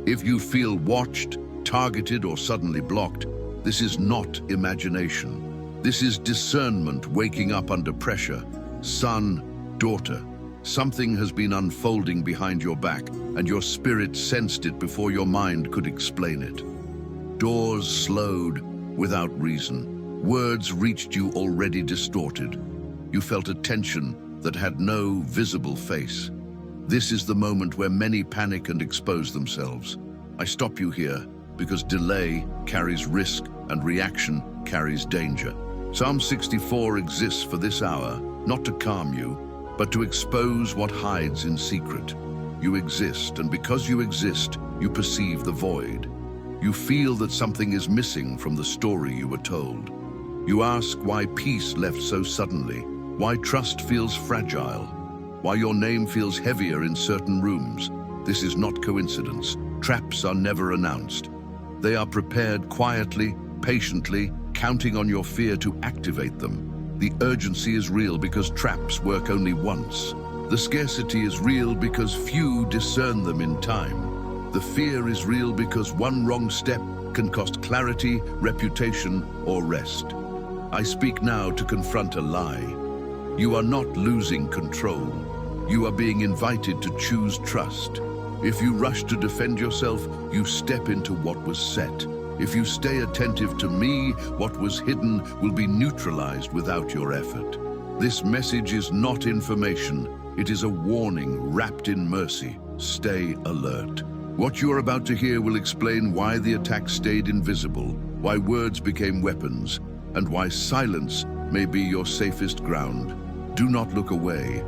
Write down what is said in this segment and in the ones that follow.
If you feel watched, targeted, or suddenly blocked, this is not imagination. This is discernment waking up under pressure. Son, daughter, something has been unfolding behind your back, and your spirit sensed it before your mind could explain it. Doors slowed without reason. Words reached you already distorted. You felt a tension that had no visible face. This is the moment where many panic and expose themselves. I stop you here because delay carries risk and reaction carries danger. Psalm 64 exists for this hour, not to calm you, but to expose what hides in secret. You exist, and because you exist, you perceive the void. You feel that something is missing from the story you were told. You ask why peace left so suddenly, why trust feels fragile, why your name feels heavier in certain rooms. This is not coincidence. Traps are never announced. They are prepared quietly, patiently, counting on your fear to activate them. The urgency is real because traps work only once. The scarcity is real because few discern them in time. The fear is real because one wrong step can cost clarity, reputation, or rest. I speak now to confront a lie. You are not losing control. You are being invited to choose trust. If you rush to defend yourself, you step into what was set. If you stay attentive to me, what was hidden will be neutralized without your effort. This message is not information. It is a warning wrapped in mercy. Stay alert. What you are about to hear will explain why the attack stayed invisible, why words became weapons, and why silence may be your safest ground. Do not look away.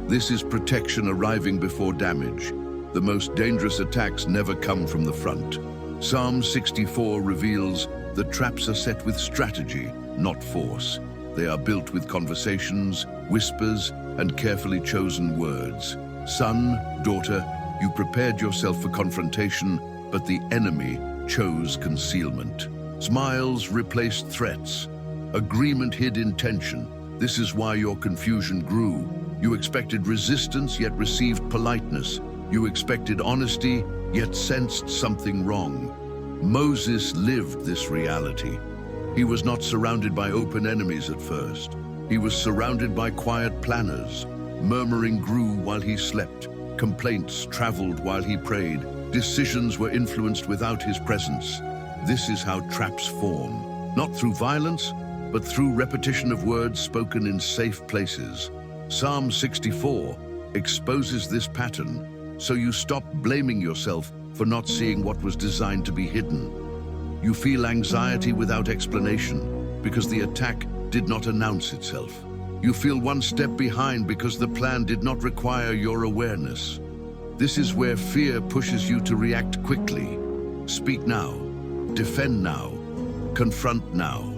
This is protection arriving before damage. The most dangerous attacks never come from the front. Psalm 64 reveals that traps are set with strategy, not force. They are built with conversations, whispers, and carefully chosen words. Son, daughter, you prepared yourself for confrontation, but the enemy chose concealment. Smiles replaced threats. Agreement hid intention. This is why your confusion grew. You expected resistance, yet received politeness. You expected honesty, yet sensed something wrong. Moses lived this reality. He was not surrounded by open enemies at first. He was surrounded by quiet planners. Murmuring grew while he slept. Complaints traveled while he prayed. Decisions were influenced without his presence. This is how traps form, not through violence, but through repetition of words spoken in safe places. Psalm 64 exposes this pattern, so you stop blaming yourself for not seeing what was designed to be hidden. You feel anxiety without explanation because the attack did not announce itself. You feel one step behind because the plan did not require your awareness. This is where fear pushes you to react quickly. Speak now, defend now, confront now.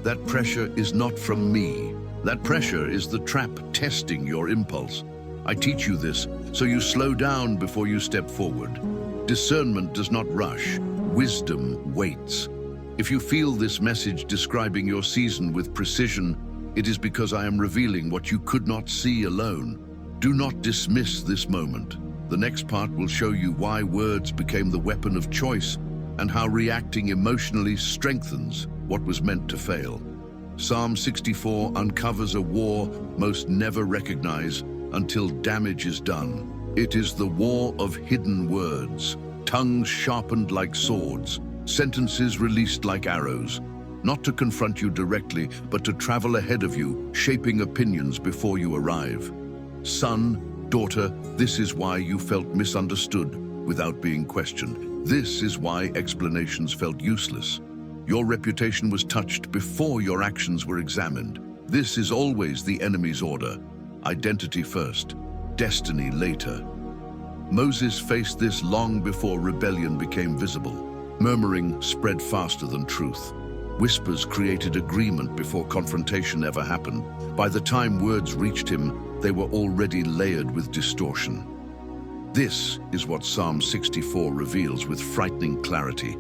That pressure is not from me. That pressure is the trap testing your impulse. I teach you this so you slow down before you step forward. Discernment does not rush. Wisdom waits. If you feel this message describing your season with precision, it is because I am revealing what you could not see alone. Do not dismiss this moment. The next part will show you why words became the weapon of choice and how reacting emotionally strengthens what was meant to fail. Psalm 64 uncovers a war most never recognize until damage is done. It is the war of hidden words, tongues sharpened like swords, sentences released like arrows, not to confront you directly, but to travel ahead of you, shaping opinions before you arrive. Son, daughter, this is why you felt misunderstood without being questioned. This is why explanations felt useless. Your reputation was touched before your actions were examined. This is always the enemy's order. Identity first, destiny later. Moses faced this long before rebellion became visible. Murmuring spread faster than truth. Whispers created agreement before confrontation ever happened. By the time words reached him, they were already layered with distortion. This is what Psalm 64 reveals with frightening clarity.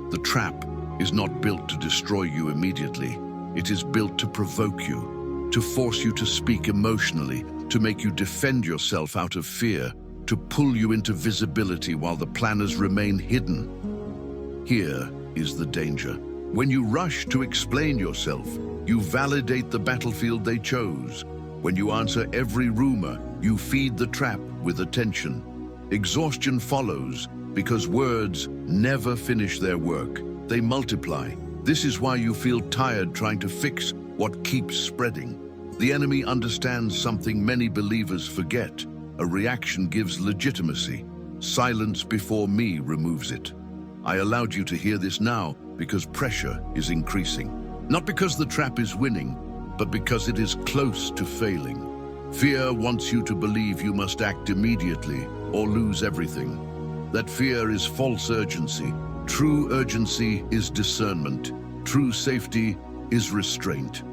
The trap is not built to destroy you immediately. It is built to provoke you, to force you to speak emotionally, to make you defend yourself out of fear. to pull you into visibility while the planners remain hidden. Here is the danger. When you rush to explain yourself, you validate the battlefield they chose. When you answer every rumor, you feed the trap with attention. Exhaustion follows because words never finish their work. They multiply. This is why you feel tired trying to fix what keeps spreading. The enemy understands something many believers forget. A reaction gives legitimacy. Silence before me removes it. I allowed you to hear this now because pressure is increasing. Not because the trap is winning, but because it is close to failing. Fear wants you to believe you must act immediately or lose everything. That fear is false urgency. True urgency is discernment. True safety is restraint.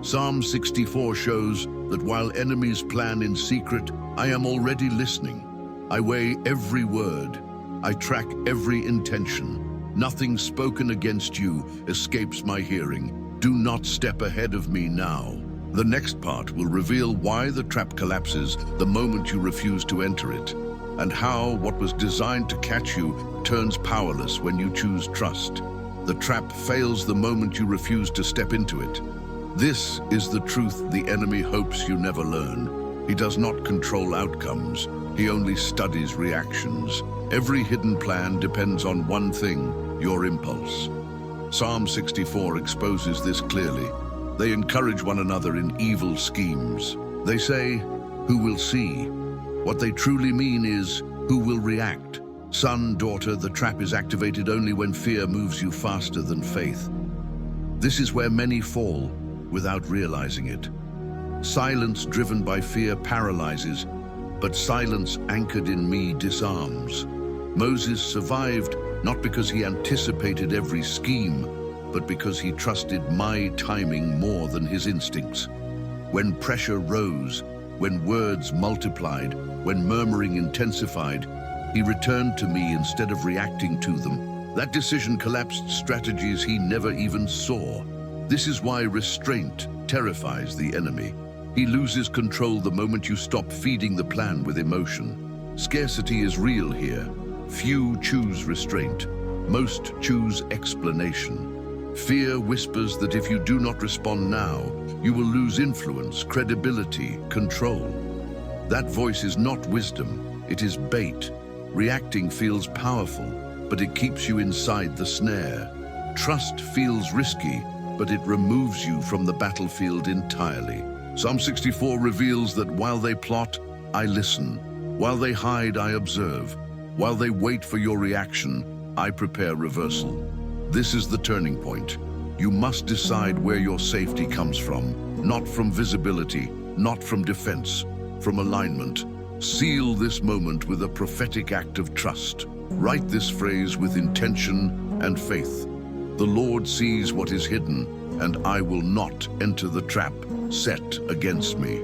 Psalm 64 shows that while enemies plan in secret, I am already listening. I weigh every word. I track every intention. Nothing spoken against you escapes my hearing. Do not step ahead of me now. The next part will reveal why the trap collapses the moment you refuse to enter it, and how what was designed to catch you turns powerless when you choose trust. The trap fails the moment you refuse to step into it. This is the truth the enemy hopes you never learn. He does not control outcomes. He only studies reactions. Every hidden plan depends on one thing: your impulse. Psalm 64 exposes this clearly. They encourage one another in evil schemes. They say, "Who will see?" What they truly mean is, "Who will react?" Son, daughter, the trap is activated only when fear moves you faster than faith. This is where many fall without realizing it. Silence driven by fear paralyzes, but silence anchored in me disarms. Moses survived not because he anticipated every scheme, but because he trusted my timing more than his instincts. When pressure rose, when words multiplied, when murmuring intensified, he returned to me instead of reacting to them. That decision collapsed strategies he never even saw. This is why restraint terrifies the enemy. He loses control the moment you stop feeding the plan with emotion. Scarcity is real here. Few choose restraint. Most choose explanation. Fear whispers that if you do not respond now, you will lose influence, credibility, control. That voice is not wisdom, it is bait. Reacting feels powerful, but it keeps you inside the snare. Trust feels risky, but it removes you from the battlefield entirely. Psalm 64 reveals that while they plot, I listen. While they hide, I observe. While they wait for your reaction, I prepare reversal. This is the turning point. You must decide where your safety comes from, not from visibility, not from defense, from alignment. Seal this moment with a prophetic act of trust. Write this phrase with intention and faith. The Lord sees what is hidden, and I will not enter the trap set against me.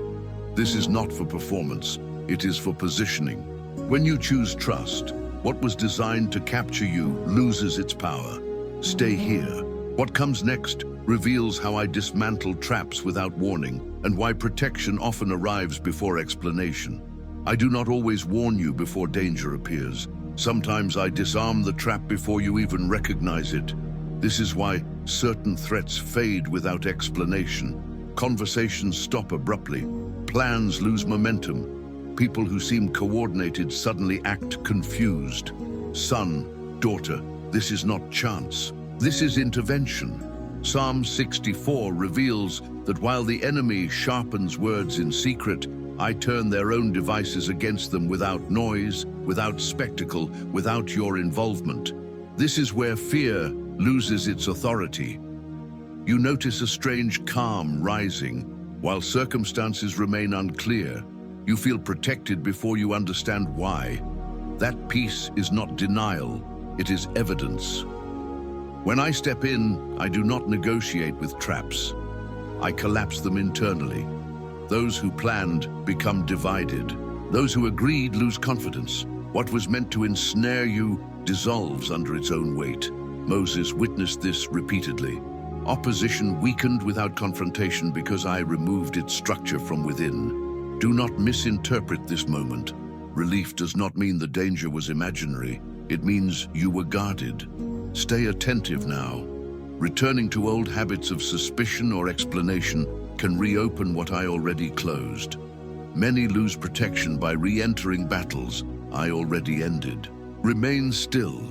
This is not for performance, it is for positioning. When you choose trust, what was designed to capture you loses its power. Stay here. What comes next reveals how I dismantle traps without warning, and why protection often arrives before explanation. I do not always warn you before danger appears. Sometimes I disarm the trap before you even recognize it. This is why certain threats fade without explanation. Conversations stop abruptly. Plans lose momentum. People who seem coordinated suddenly act confused. Son, daughter, this is not chance. This is intervention. Psalm 64 reveals that while the enemy sharpens words in secret, I turn their own devices against them without noise, without spectacle, without your involvement. This is where fear loses its authority. You notice a strange calm rising, while circumstances remain unclear. You feel protected before you understand why. That peace is not denial, it is evidence. When I step in, I do not negotiate with traps. I collapse them internally. Those who planned become divided. Those who agreed lose confidence. What was meant to ensnare you dissolves under its own weight. Moses witnessed this repeatedly. Opposition weakened without confrontation because I removed its structure from within. Do not misinterpret this moment. Relief does not mean the danger was imaginary. It means you were guarded. Stay attentive now. Returning to old habits of suspicion or explanation can reopen what I already closed. Many lose protection by re-entering battles I already ended. Remain still.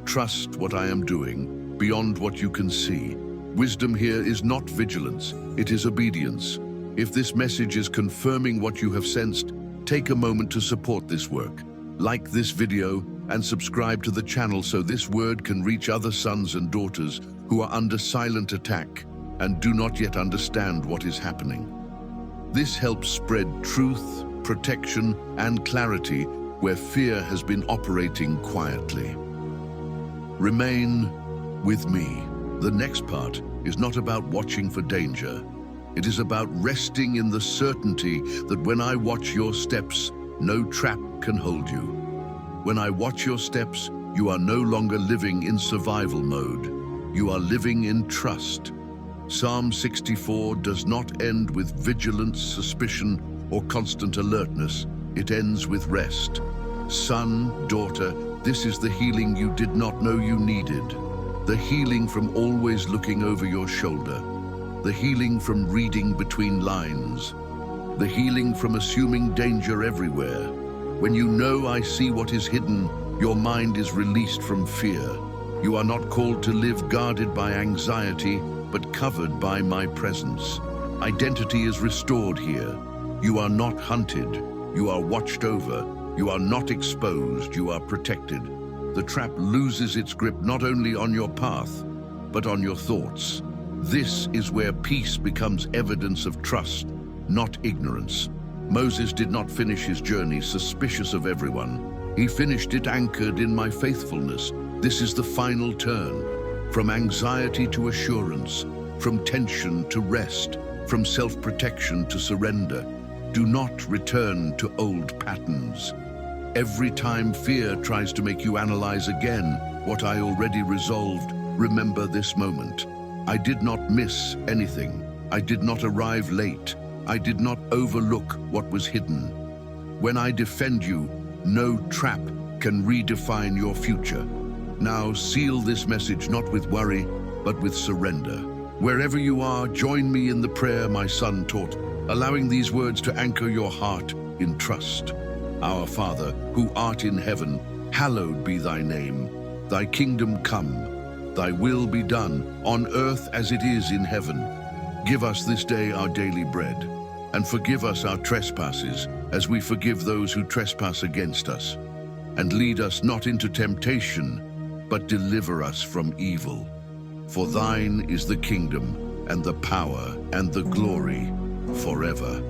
Trust what I am doing, beyond what you can see. Wisdom here is not vigilance, it is obedience. If this message is confirming what you have sensed, take a moment to support this work. Like this video and subscribe to the channel so this word can reach other sons and daughters who are under silent attack and do not yet understand what is happening. This helps spread truth, protection, and clarity where fear has been operating quietly. Remain with me. The next part is not about watching for danger. It is about resting in the certainty that when I watch your steps, no trap can hold you. When I watch your steps, you are no longer living in survival mode. You are living in trust. Psalm 64 does not end with vigilance, suspicion, or constant alertness. It ends with rest. Son, daughter, this is the healing you did not know you needed. The healing from always looking over your shoulder. The healing from reading between lines. The healing from assuming danger everywhere. When you know I see what is hidden, your mind is released from fear. You are not called to live guarded by anxiety, but covered by my presence. Identity is restored here. You are not hunted. You are watched over. You are not exposed. You are protected. The trap loses its grip not only on your path, but on your thoughts. This is where peace becomes evidence of trust, not ignorance. Moses did not finish his journey suspicious of everyone. He finished it anchored in my faithfulness. This is the final turn. From anxiety to assurance, from tension to rest, from self-protection to surrender. Do not return to old patterns. Every time fear tries to make you analyze again what I already resolved, remember this moment. I did not miss anything. I did not arrive late. I did not overlook what was hidden. When I defend you, no trap can redefine your future. Now seal this message not with worry, but with surrender. Wherever you are, join me in the prayer my son taught, allowing these words to anchor your heart in trust. Our Father, who art in heaven, hallowed be thy name. Thy kingdom come. Thy will be done, on earth as it is in heaven. Give us this day our daily bread, and forgive us our trespasses, as we forgive those who trespass against us. And lead us not into temptation, but deliver us from evil. For thine is the kingdom, and the power, and the glory, forever.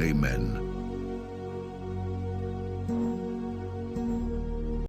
Amen.